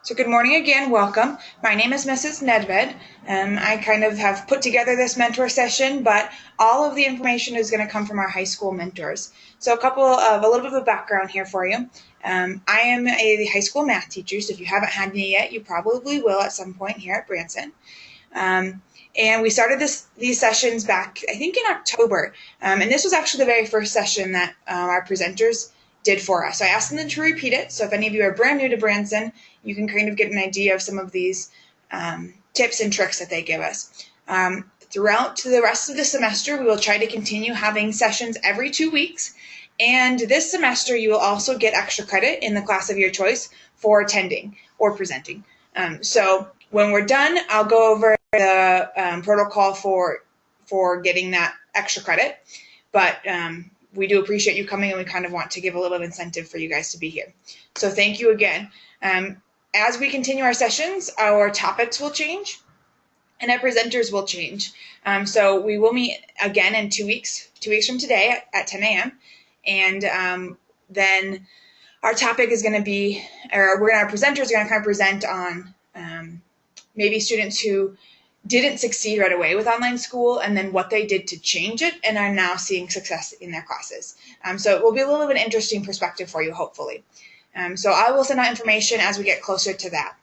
So good morning again, welcome. My name is Mrs. Nedved. I kind of have put together this mentor session, but all of the information is going to come from our high school mentors. So a little bit of a background here for you. I am a high school math teacher, so if you haven't had me yet, you probably will at some point here at Branson. And we started these sessions back, I think, in October. And this was actually the very first session that our presenters did for us. So I asked them to repeat it. So if any of you are brand new to Branson, you can kind of get an idea of some of these tips and tricks that they give us. Throughout the rest of the semester, we will try to continue having sessions every 2 weeks. And this semester, you will also get extra credit in the class of your choice for attending or presenting. So when we're done, I'll go over the protocol for getting that extra credit. But we do appreciate you coming, and we kind of want to give a little incentive for you guys to be here. So thank you again. As we continue our sessions, our topics will change and our presenters will change. So we will meet again in 2 weeks, 2 weeks from today at 10 a.m. And then our topic is going to be, or our presenters are going to kind of present on maybe students who didn't succeed right away with online school, and then what they did to change it and are now seeing success in their classes. So it will be a little bit of an interesting perspective for you, hopefully. So I will send out information as we get closer to that.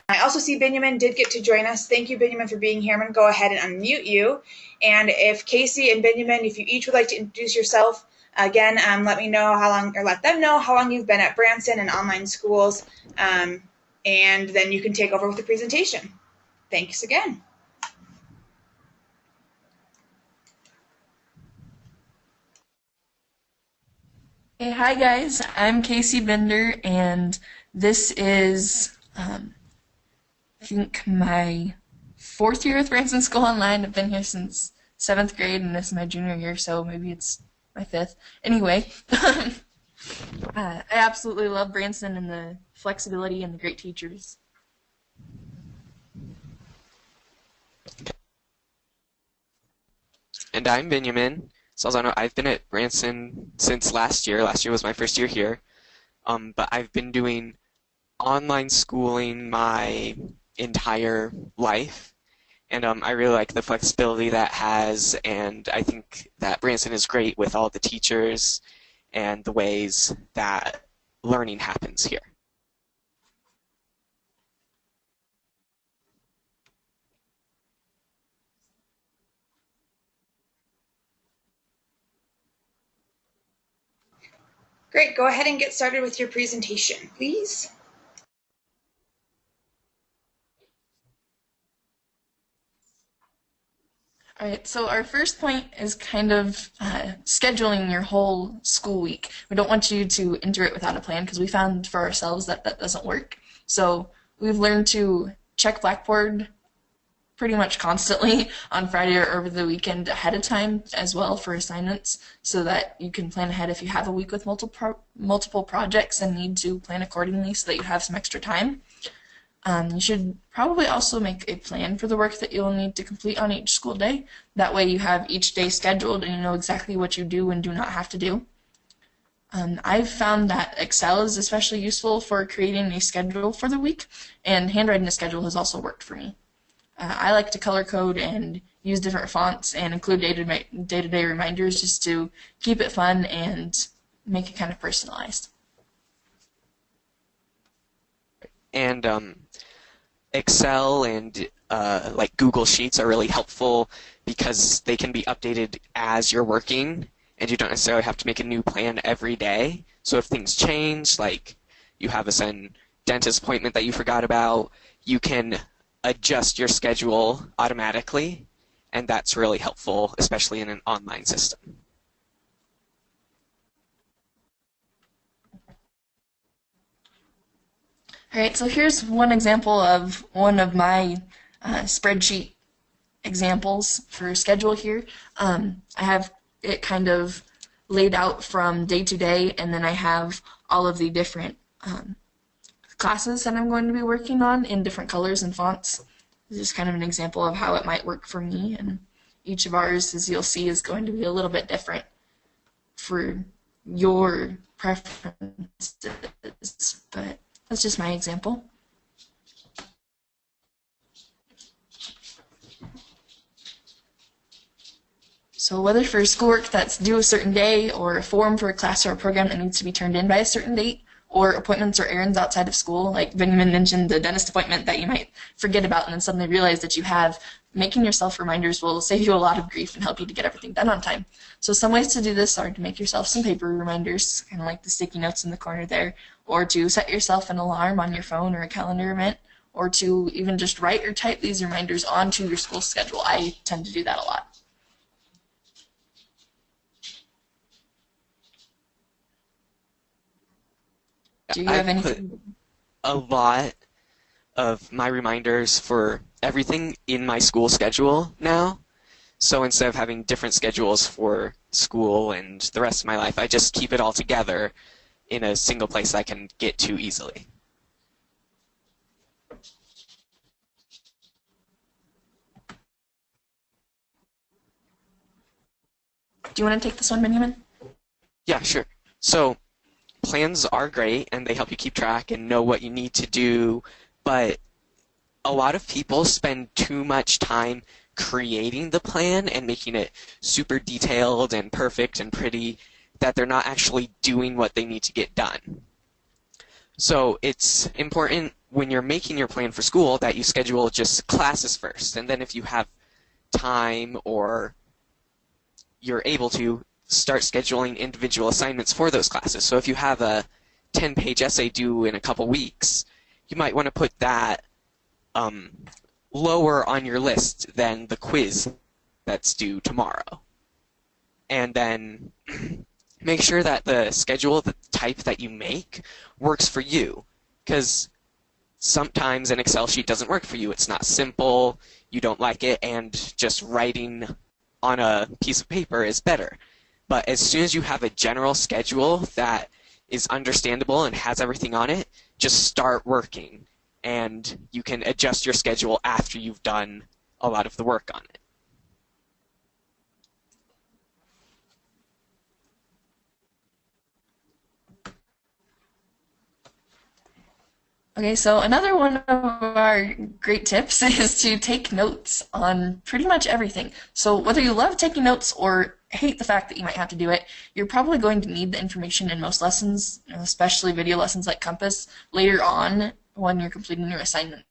I also see Benjamin did get to join us. Thank you, Benjamin, for being here. I'm going to go ahead and unmute you. And if Casey and Benjamin, if you each would like to introduce yourself, again, let me know how long, or let them know how long you've been at Branson and online schools, and then you can take over with the presentation. Thanks again. Hey, hi guys, I'm Casey Bender, and this is, I think, my 4th year with Branson School Online. I've been here since 7th grade, and this is my junior year, so maybe it's my 5th. Anyway, I absolutely love Branson and the flexibility and the great teachers. And I'm Benjamin Salzano. I've been at Branson since last year. Last year was my first year here. But I've been doing online schooling my entire life. And I really like the flexibility that has, and I think that Branson is great with all the teachers and the ways that learning happens here. Great, go ahead and get started with your presentation, please. All right, so our first point is kind of scheduling your whole school week. We don't want you to enter it without a plan, because we found for ourselves that that doesn't work. So we've learned to check Blackboard pretty much constantly on Friday or over the weekend ahead of time as well for assignments, so that you can plan ahead if you have a week with multiple projects and need to plan accordingly so that you have some extra time. You should probably also make a plan for the work that you'll need to complete on each school day. That way you have each day scheduled and you know exactly what you do and do not have to do. I've found that Excel is especially useful for creating a schedule for the week, and handwriting a schedule has also worked for me. I like to color code and use different fonts and include day-to-day reminders just to keep it fun and make it kind of personalized. And Excel and like Google Sheets are really helpful because they can be updated as you're working, and you don't necessarily have to make a new plan every day. So if things change, like you have a sudden dentist appointment that you forgot about, you can adjust your schedule automatically, and that's really helpful, especially in an online system. All right, so here's one example of one of my spreadsheet examples for schedule here. I have it kind of laid out from day to day, and then I have all of the different classes that I'm going to be working on in different colors and fonts. This is kind of an example of how it might work for me, and each of ours, as you'll see, is going to be a little bit different for your preferences, but that's just my example. So whether for schoolwork that's due a certain day, or a form for a class or a program that needs to be turned in by a certain date, or appointments or errands outside of school, like Benjamin mentioned the dentist appointment that you might forget about and then suddenly realize that you have, making yourself reminders will save you a lot of grief and help you to get everything done on time. So some ways to do this are to make yourself some paper reminders, kind of like the sticky notes in the corner there, or to set yourself an alarm on your phone or a calendar event, or to even just write or type these reminders onto your school schedule. I tend to do that a lot. Do you have anything? Put a lot of my reminders for everything in my school schedule now. So instead of having different schedules for school and the rest of my life, I just keep it all together in a single place I can get to easily. Do you want to take this one, Benjamin? Yeah, sure. So plans are great and they help you keep track and know what you need to do, but a lot of people spend too much time creating the plan and making it super detailed and perfect and pretty that they're not actually doing what they need to get done. So it's important when you're making your plan for school that you schedule just classes first, and then if you have time or you're able to, start scheduling individual assignments for those classes. So if you have a 10-page essay due in a couple weeks, you might want to put that lower on your list than the quiz that's due tomorrow. And then make sure that the schedule, the type that you make, works for you. Because sometimes an Excel sheet doesn't work for you. It's not simple, you don't like it, and just writing on a piece of paper is better. But as soon as you have a general schedule that is understandable and has everything on it, just start working. And you can adjust your schedule after you've done a lot of the work on it. Okay, so another one of our great tips is to take notes on pretty much everything. So whether you love taking notes or hate the fact that you might have to do it, you're probably going to need the information in most lessons, especially video lessons like Compass, later on when you're completing your assignments.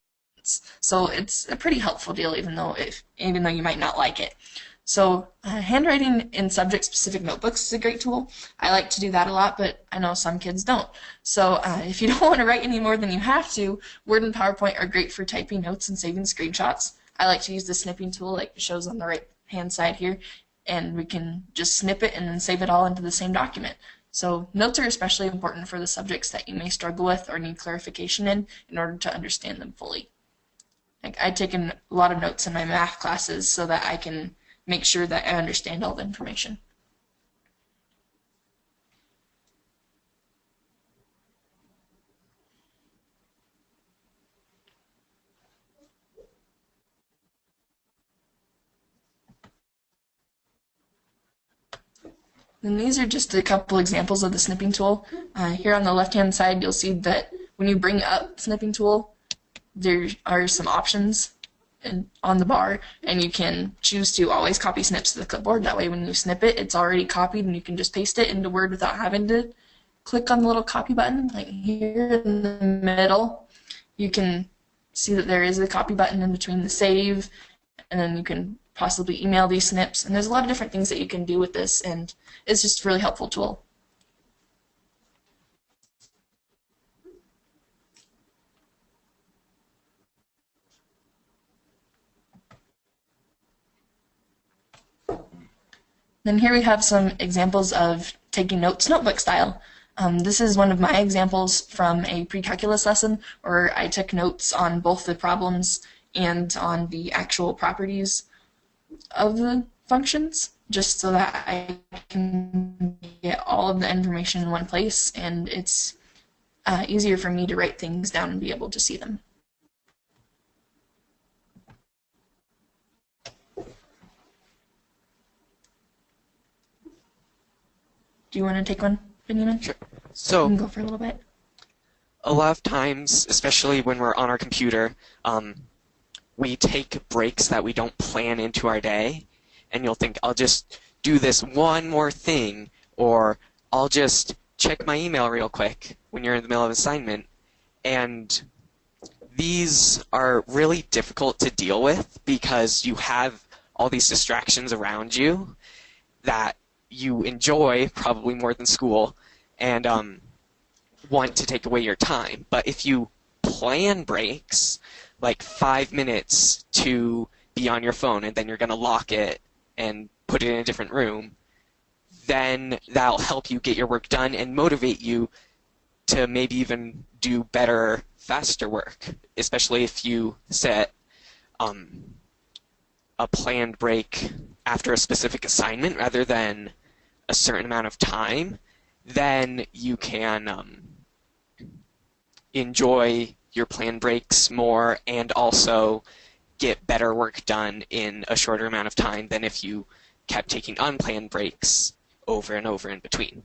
So it's a pretty helpful deal, even though you might not like it. So handwriting in subject-specific notebooks is a great tool. I like to do that a lot, but I know some kids don't. So if you don't want to write any more than you have to, Word and PowerPoint are great for typing notes and saving screenshots. I like to use the snipping tool like it shows on the right-hand side here, and we can just snip it and then save it all into the same document. So notes are especially important for the subjects that you may struggle with or need clarification in order to understand them fully. Like I've taken a lot of notes in my math classes so that I can make sure that I understand all the information. And these are just a couple examples of the snipping tool. Here on the left-hand side, you'll see that when you bring up snipping tool, there are some options on the bar, and you can choose to always copy snips to the clipboard. That way when you snip it, it's already copied and you can just paste it into Word without having to click on the little copy button. Like here in the middle, you can see that there is a copy button in between the save, and then you can possibly email these snips. And there's a lot of different things that you can do with this, and it's just a really helpful tool. Then here we have some examples of taking notes notebook style. This is one of my examples from a pre-calculus lesson where I took notes on both the problems and on the actual properties of the functions, just so that I can get all of the information in one place, and it's easier for me to write things down and be able to see them. Do you want to take one, Benjamin? Sure. You So can go for a little bit. a lot of times, especially when we're on our computer, we take breaks that we don't plan into our day, and you'll think, I'll just do this one more thing, or I'll just check my email real quick when you're in the middle of an assignment. And these are really difficult to deal with because you have all these distractions around you that you enjoy probably more than school and want to take away your time. But if you plan breaks, like 5 minutes to be on your phone and then you're going to lock it and put it in a different room, then that'll help you get your work done and motivate you to maybe even do better, faster work, especially if you set a planned break after a specific assignment rather than a certain amount of time. Then you can enjoy your planned breaks more and also get better work done in a shorter amount of time than if you kept taking unplanned breaks over and over in between.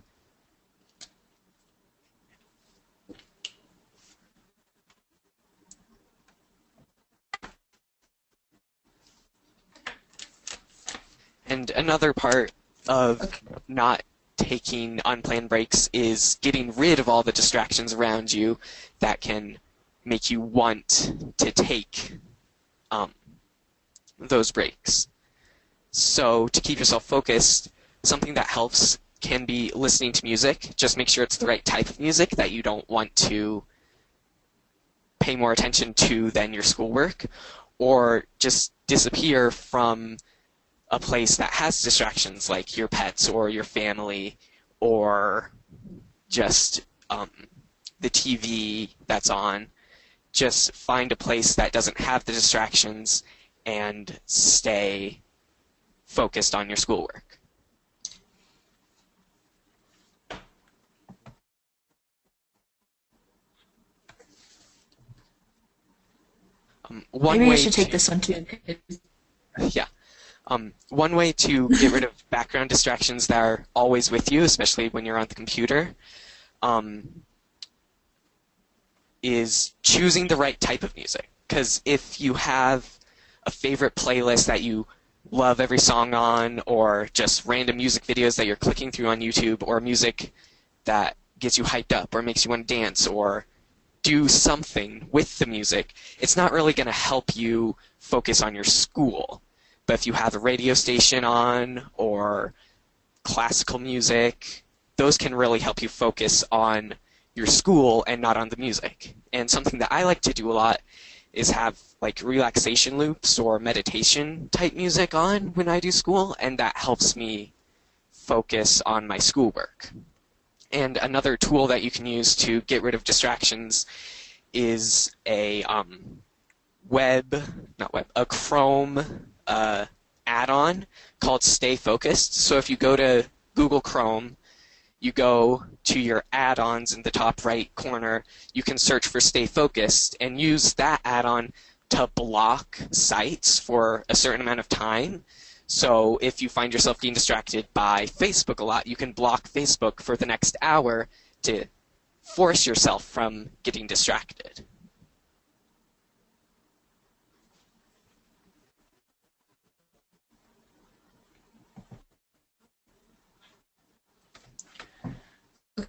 And another part of not taking unplanned breaks is getting rid of all the distractions around you that can make you want to take those breaks. So to keep yourself focused, something that helps can be listening to music. Just make sure it's the right type of music that you don't want to pay more attention to than your schoolwork, or just disappear from a place that has distractions like your pets or your family or just the TV that's on. Just find a place that doesn't have the distractions and stay focused on your schoolwork. Maybe you should take this one too. Yeah. One way to get rid of background distractions that are always with you, especially when you're on the computer, is choosing the right type of music. Because if you have a favorite playlist that you love every song on, or just random music videos that you're clicking through on YouTube, or music that gets you hyped up or makes you want to dance or do something with the music, it's not really going to help you focus on your school. But if you have a radio station on or classical music, those can really help you focus on your school and not on the music. And something that I like to do a lot is have like relaxation loops or meditation type music on when I do school, and that helps me focus on my schoolwork. And another tool that you can use to get rid of distractions is a Chrome add-on called Stay Focused. So if you go to Google Chrome, you go to your add-ons in the top right corner, you can search for Stay Focused and use that add-on to block sites for a certain amount of time. So if you find yourself getting distracted by Facebook a lot, you can block Facebook for the next hour to force yourself from getting distracted.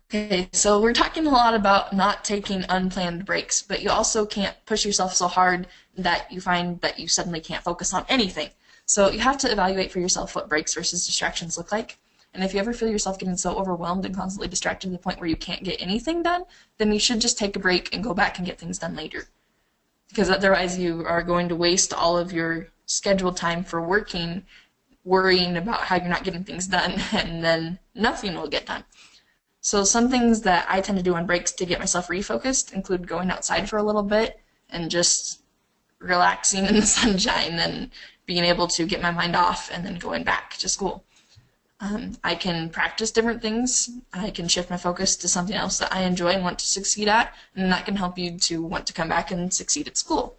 Okay, so we're talking a lot about not taking unplanned breaks, but you also can't push yourself so hard that you find that you suddenly can't focus on anything. So you have to evaluate for yourself what breaks versus distractions look like. And if you ever feel yourself getting so overwhelmed and constantly distracted to the point where you can't get anything done, then you should just take a break and go back and get things done later. Because otherwise you are going to waste all of your scheduled time for worrying about how you're not getting things done, and then nothing will get done. So some things that I tend to do on breaks to get myself refocused include going outside for a little bit and just relaxing in the sunshine and being able to get my mind off and then going back to school. I can practice different things. I can shift my focus to something else that I enjoy and want to succeed at, and that can help you to want to come back and succeed at school.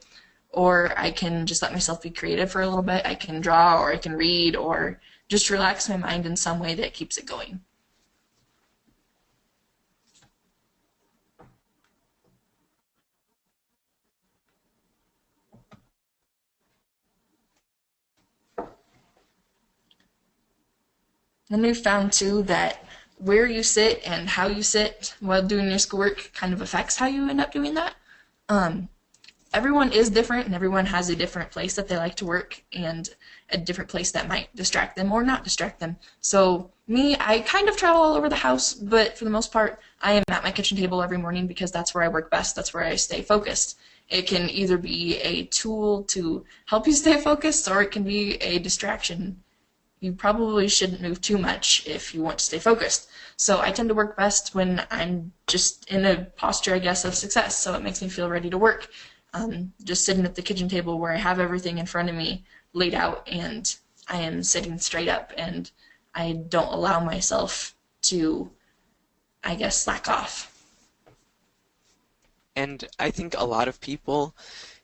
Or I can just let myself be creative for a little bit. I can draw, or I can read, or just relax my mind in some way that keeps it going. Then we've found too that where you sit and how you sit while doing your schoolwork kind of affects how you end up doing that. Um, Everyone is different and everyone has a different place that they like to work and a different place that might distract them or not distract them. So me, I kind of travel all over the house, but for the most part, I am at my kitchen table every morning because that's where I work best. That's where I stay focused. It can either be a tool to help you stay focused or it can be a distraction. You probably shouldn't move too much if you want to stay focused. So I tend to work best when I'm just in a posture, I guess, of success. So it makes me feel ready to work. Just sitting at the kitchen table where I have everything in front of me laid out and I am sitting straight up and I don't allow myself to, I guess, slack off. And I think a lot of people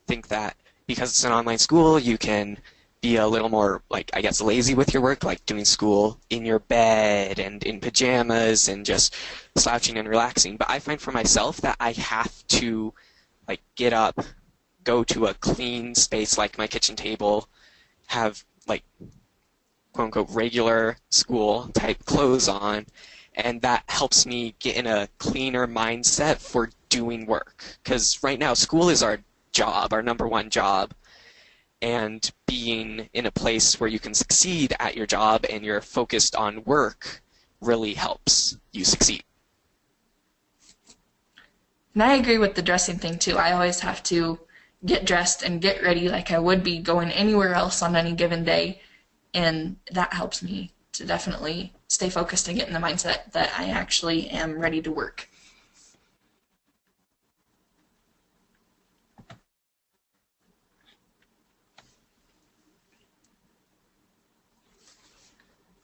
think that because it's an online school, you can be a little more, like, I guess, lazy with your work, like doing school in your bed and in pajamas and just slouching and relaxing. But I find for myself that I have to, like, get up, go to a clean space like my kitchen table, have, like, quote-unquote regular school type clothes on, and that helps me get in a cleaner mindset for doing work. Because right now, school is our job, our number one job, and being in a place where you can succeed at your job and you're focused on work really helps you succeed. And I agree with the dressing thing too. I always have to get dressed and get ready like I would be going anywhere else on any given day, and that helps me to definitely stay focused and get in the mindset that I actually am ready to work.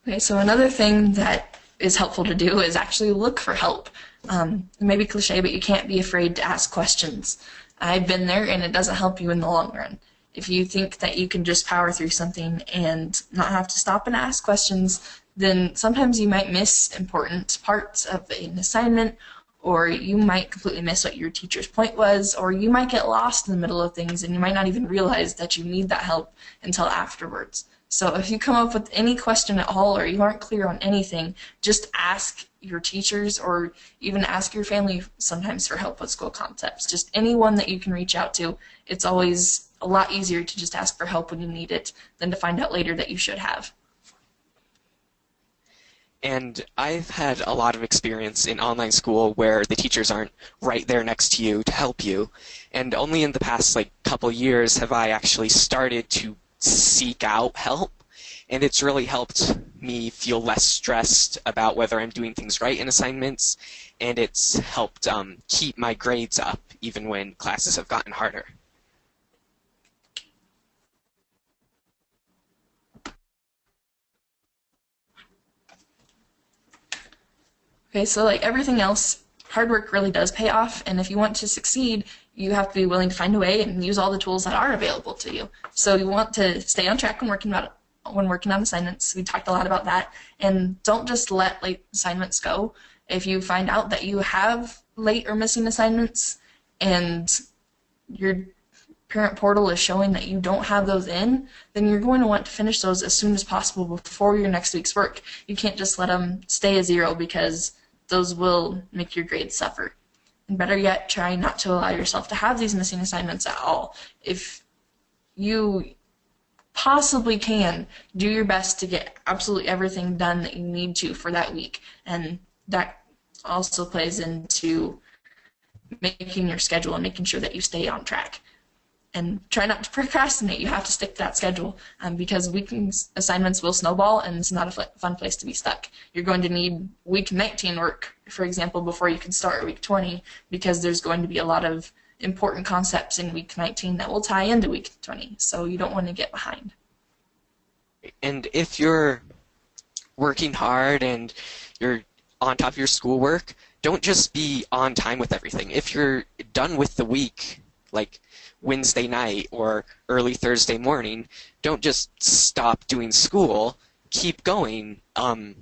Okay, so another thing that is helpful to do is actually look for help. It may be cliche, but you can't be afraid to ask questions. I've been there, and it doesn't help you in the long run. If you think that you can just power through something and not have to stop and ask questions, then sometimes you might miss important parts of an assignment, or you might completely miss what your teacher's point was, or you might get lost in the middle of things and you might not even realize that you need that help until afterwards. So if you come up with any question at all or you aren't clear on anything, just ask your teachers or even ask your family sometimes for help with school concepts. Just anyone that you can reach out to. It's always a lot easier to just ask for help when you need it than to find out later that you should have. And I've had a lot of experience in online school where the teachers aren't right there next to you to help you. And only in the past couple years have I actually started to seek out help. And it's really helped me feel less stressed about whether I'm doing things right in assignments. And it's helped keep my grades up even when classes have gotten harder. Okay, so like everything else, hard work really does pay off, and if you want to succeed, you have to be willing to find a way and use all the tools that are available to you. So you want to stay on track when working on assignments. We talked a lot about that, and don't just let late assignments go. If you find out that you have late or missing assignments and your parent portal is showing that you don't have those in, then you're going to want to finish those as soon as possible before your next week's work. You can't just let them stay a zero because those will make your grades suffer. And better yet, try not to allow yourself to have these missing assignments at all. If you possibly can, do your best to get absolutely everything done that you need to for that week. And that also plays into making your schedule and making sure that you stay on track. And try not to procrastinate. You have to stick to that schedule because week assignments will snowball, and it's not a fun place to be stuck. You're going to need week 19 work, for example, before you can start week 20, because there's going to be a lot of important concepts in week 19 that will tie into week 20, so you don't want to get behind. And if you're working hard and you're on top of your schoolwork, don't just be on time with everything. If you're done with the week, like Wednesday night or early Thursday morning, don't just stop doing school. Keep going. A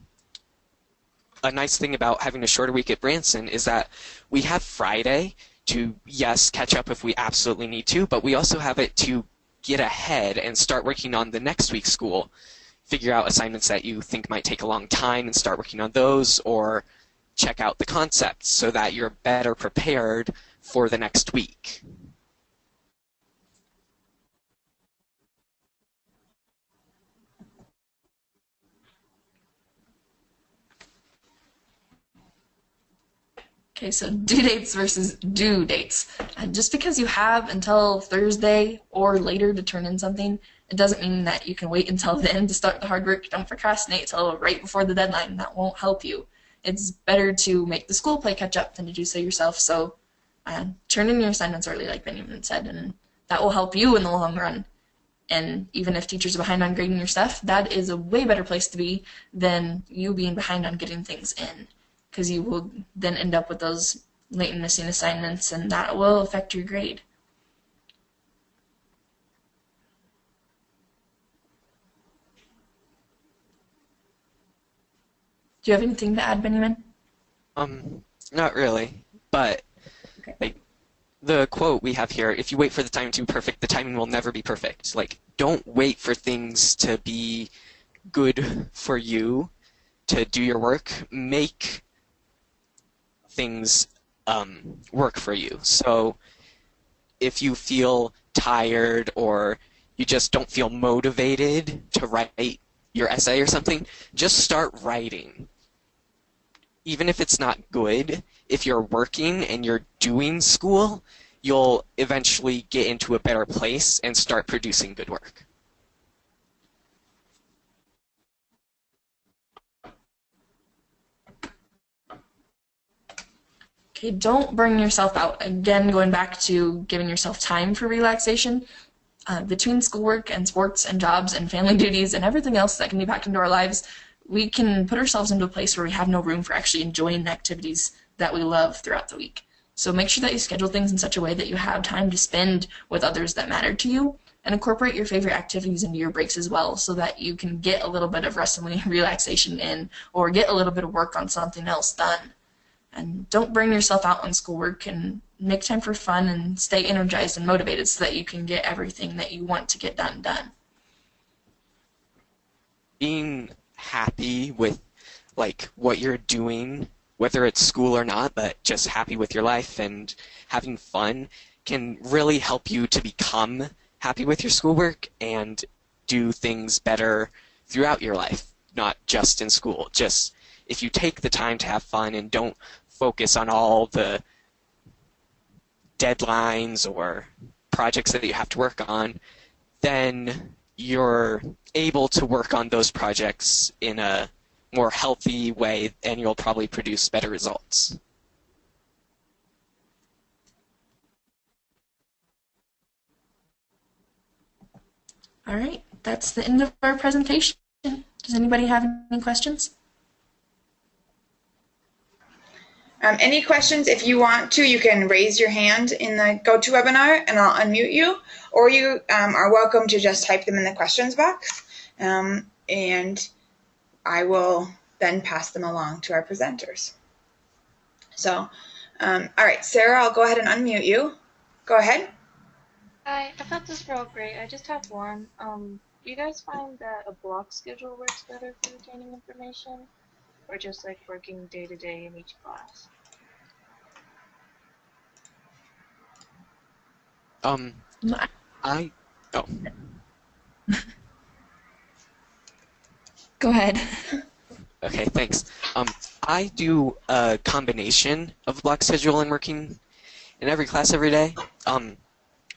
nice thing about having a shorter week at Branson is that we have Friday to, yes, catch up if we absolutely need to, but we also have it to get ahead and start working on the next week's school. figure out assignments that you think might take a long time and start working on those, or check out the concepts so that you're better prepared for the next week. Okay, so due dates versus due dates. Just because you have until Thursday or later to turn in something, it doesn't mean that you can wait until then to start the hard work. Don't procrastinate till right before the deadline. That won't help you. It's better to make the school play catch up than to do so yourself. So turn in your assignments early, like Benjamin said, and that will help you in the long run. And even if teachers are behind on grading your stuff, that is a way better place to be than you being behind on getting things in, because you will then end up with those late and missing assignments, and that will affect your grade. Do you have anything to add, Benjamin? Not really, but Okay. like the quote we have here, if you wait for the timing to be perfect, the timing will never be perfect. Like, don't wait for things to be good for you to do your work. Make things work for you. So if you feel tired or you just don't feel motivated to write your essay or something, just start writing. Even if it's not good, if you're working and you're doing school, you'll eventually get into a better place and start producing good work. Okay, don't burn yourself out. Again, going back to giving yourself time for relaxation. Between schoolwork and sports and jobs and family duties and everything else that can be packed into our lives, we can put ourselves into a place where we have no room for actually enjoying the activities that we love throughout the week. So make sure that you schedule things in such a way that you have time to spend with others that matter to you, and incorporate your favorite activities into your breaks as well, so that you can get a little bit of rest and relaxation in, or get a little bit of work on something else done. And don't burn yourself out on schoolwork, and make time for fun and stay energized and motivated so that you can get everything that you want to get done. Being happy with like what you're doing, whether it's school or not, but just happy with your life and having fun, can really help you to become happy with your schoolwork and do things better throughout your life, not just in school. Just if you take the time to have fun and don't focus on all the deadlines or projects that you have to work on, then you're able to work on those projects in a more healthy way, and you'll probably produce better results. All right, that's the end of our presentation. Does anybody have any questions? Any questions, if you want to, you can raise your hand in the GoToWebinar and I'll unmute you, or you are welcome to just type them in the questions box, and I will then pass them along to our presenters. So, all right, Sarah, I'll go ahead and unmute you. Go ahead. Hi, I thought this were all great. I just have one. Do you guys find that a block schedule works better for retaining information, or just like working day to day in each class? Oh. Go ahead. Okay, thanks. I do a combination of block schedule and working in every class every day.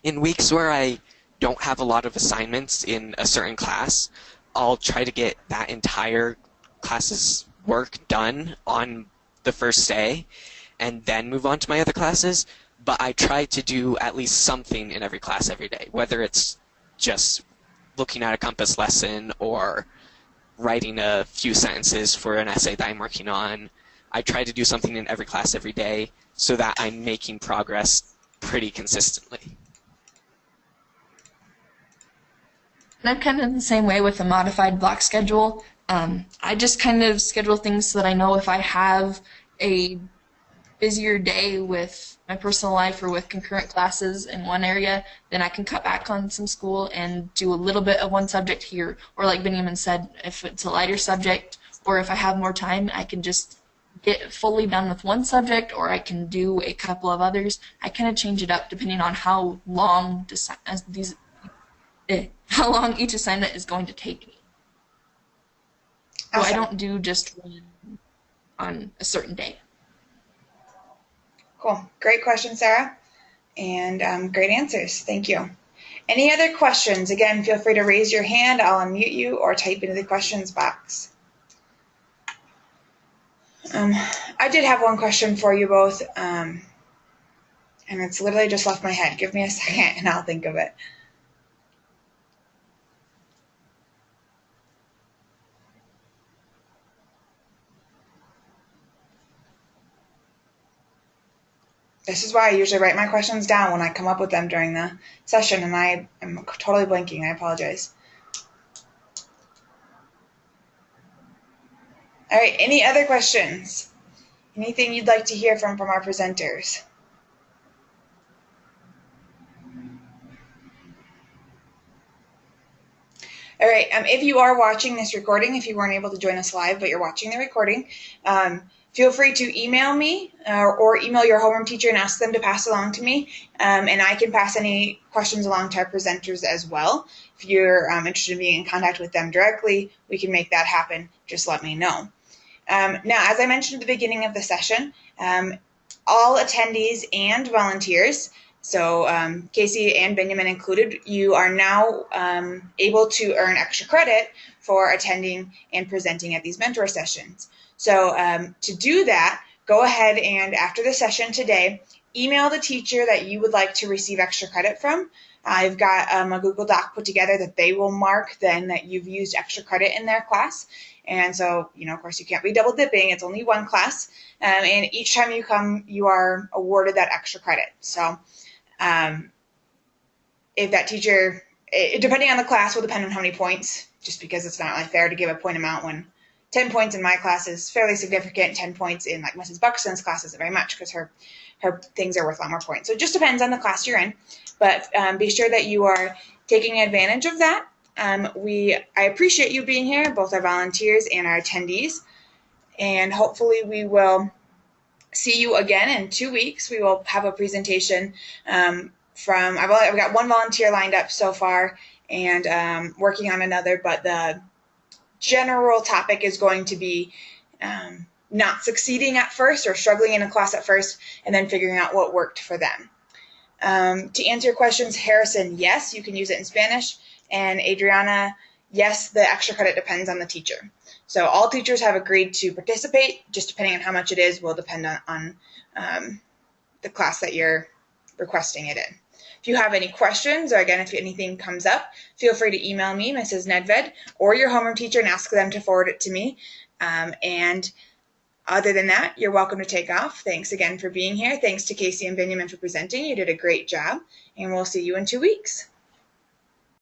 In weeks where I don't have a lot of assignments in a certain class, I'll try to get that entire class's work done on the first day and then move on to my other classes. But I try to do at least something in every class every day, whether it's just looking at a Compass lesson or writing a few sentences for an essay that I'm working on. I try to do something in every class every day so that I'm making progress pretty consistently. And I'm kind of the same way with a modified block schedule. I just kind of schedule things so that I know if I have a busier day with my personal life or with concurrent classes in one area, then I can cut back on some school and do a little bit of one subject here. Or like Benjamin said, if it's a lighter subject or if I have more time, I can just get fully done with one subject, or I can do a couple of others. I kind of change it up depending on how long how long each assignment is going to take me. So Awesome. I don't do just one on a certain day. Cool. Great question, Sarah. And great answers. Thank you. Any other questions? Again, feel free to raise your hand. I'll unmute you or type into the questions box. I did have one question for you both, and it's literally just left my head. Give me a second and I'll think of it. This is why I usually write my questions down when I come up with them during the session, and I am totally blanking. I apologize. All right, any other questions? Anything you'd like to hear from our presenters? All right, if you are watching this recording, if you weren't able to join us live, but you're watching the recording, feel free to email me or email your homeroom teacher and ask them to pass along to me, and I can pass any questions along to our presenters as well. If you're interested in being in contact with them directly, we can make that happen. Just let me know. Now, as I mentioned at the beginning of the session, all attendees and volunteers, so Casey and Benjamin included, you are now able to earn extra credit for attending and presenting at these mentor sessions. So to do that, go ahead and after the session today, email the teacher that you would like to receive extra credit from. I've got a Google Doc put together that they will mark then that you've used extra credit in their class. And so, of course, you can't be double dipping. It's only one class. And each time you come, you are awarded that extra credit. So if that teacher, depending on the class, will depend on how many points, just because it's not really fair to give a point amount when 10 points in my class is fairly significant. 10 points in like Mrs. Buxton's class isn't very much because her things are worth a lot more points. So it just depends on the class you're in. But be sure that you are taking advantage of that. I appreciate you being here, both our volunteers and our attendees. And hopefully we will see you again in 2 weeks. We will have a presentation I've got one volunteer lined up so far and working on another, but the general topic is going to be not succeeding at first or struggling in a class at first and then figuring out what worked for them. To answer your questions, Harrison, yes, you can use it in Spanish, and Adriana, yes, the extra credit depends on the teacher. So all teachers have agreed to participate, just depending on how much it is will depend on the class that you're requesting it in. If you have any questions, or again, if anything comes up, feel free to email me, Mrs. Nedved, or your homeroom teacher and ask them to forward it to me. And other than that, you're welcome to take off. Thanks again for being here. Thanks to Casey and Benjamin for presenting. You did a great job, and we'll see you in 2 weeks.